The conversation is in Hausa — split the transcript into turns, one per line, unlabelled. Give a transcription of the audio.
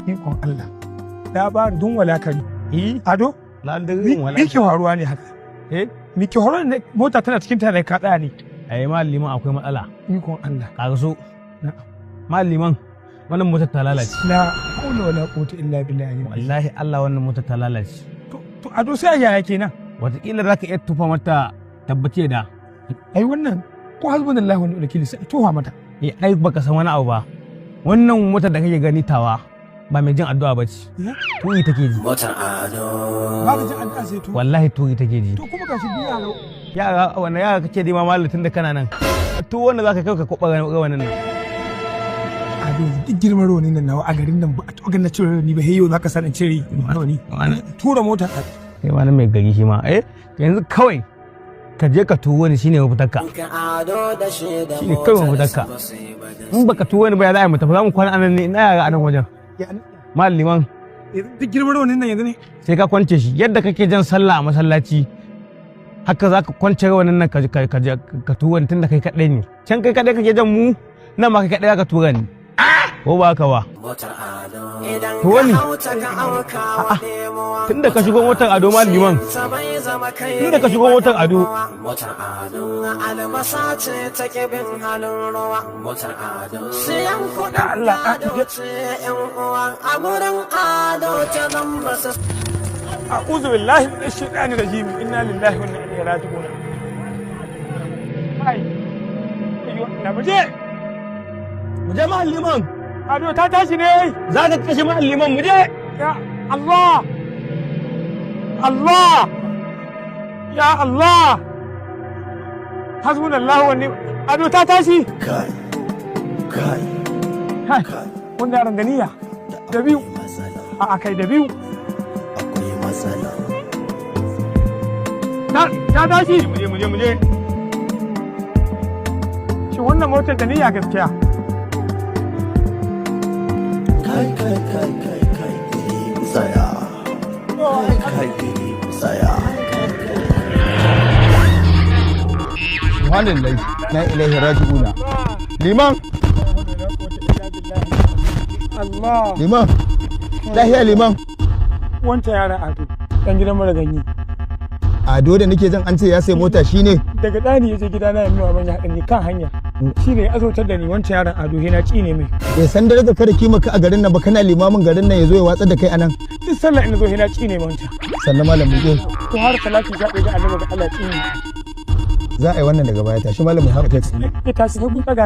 Ikon Allah. Labarin dun walakari. Ado? Me ke faruwa ne haka? Me ke faruwa ne mota tana cikin tana ka tsaya ne?
Ai malliman akwai matsala.
Ikon Allah.
Kaga so. Malliman wannan motar ta lalace.
La haula wala quwwata illa billahi.
Wallahi Allah wannan motar ta lalace.
To Ado sai ya yake nan.
Wataƙila za ka iya tufa mata tabbace da.
Ai wannan ko hasbunallahu wa ni'mal wakil sai tuha mata.
Ai baka san wani abu ba. Wannan motar da kake gani tawa ba mai jin addu'a bace. Tuyi take ji.
Motar Ado.
Ba ka jin addu'a sai to.
Wallahi tuyi take ji.
To kuma gashi biya ro.
Yara wannan yara kake dima mallam tunda kana nan. To wanda zaka kai ka kwaba wannan nan.
Ado duk girman rawani nan nawa a garin nan ba a to ganin cire rawani ba heyo zaka sanin cire rawani. Tura mota.
Kai ma mai gari shi ma yanzu kawai ka je ka tuwo ni shine mafitarka. Shine kawai mafitarka. In baka tuwo ni ba ya za a yi mu tafi za mu kwana anan ne ina yara a nan wajen. Malliman.
Duk girman rawanin nan yanzu ne.
Sai ka kwance shi yadda kake jan sallah a masallaci haka za ka kwance rawanin nan ka tuwo ni tunda kai kaɗai ne. Can kai kaɗai kake jan mu nan ma kai kaɗai za ka tura ni. Ko ba haka ba? To wani tunda ka shigo motar Ado Malliman, tunda ka shigo motar Ado.
Motar Ado almasa ce ta kibin halin ruwa. Motar Ado siyan kuɗin Ado ce ƴan uwa a gurin Ado ta zamba sa.
A'udhu billahi minash shaitani rajim. Inna lillahi wa inna ilaihi raji'un. Ai. Na muje.
Muje Malliman.
Ado ta tashi ne.
Za ka kashe Malliman muje.
Ya Allah. Allah. Ya Allah. Hasbunallahu wa ni'mal. Ado ta tashi.
Kai.
Wannan yaran ganiya. Da biyu. A'a kai da biyu.
Akwai matsala.
Ta tashi.
Muje.
Shi wannan motar da niyya gaskiya.
Kai. Saya. Kai. Saya.
Subhanallahi la ilaha raji'una. Liman.
Allah.
Liman. Lahiya Liman.
Wanta yara Ado dan gidan mara ganye.
Ado da nake jan an ce ya sai mota shine.
Daga ɗani ya je gidana ya nuna ban ya haɗa ni kan hanya. Shi ne ya azautar da ni wancan yaron Ado yana ci ne mai.
Bai san dare da kada kima ka a garin nan ba kana limamin garin nan ya zo ya watsar da kai anan.
Duk sallah ina zo yana ci ne wancan.
Sannan malam mu je.
To har salati ya ɗaya ga annabi ga Allah ci ne.
Za a yi wannan daga baya tashi malam mu haɗa kai.
Ya tashi sai kun ɗaga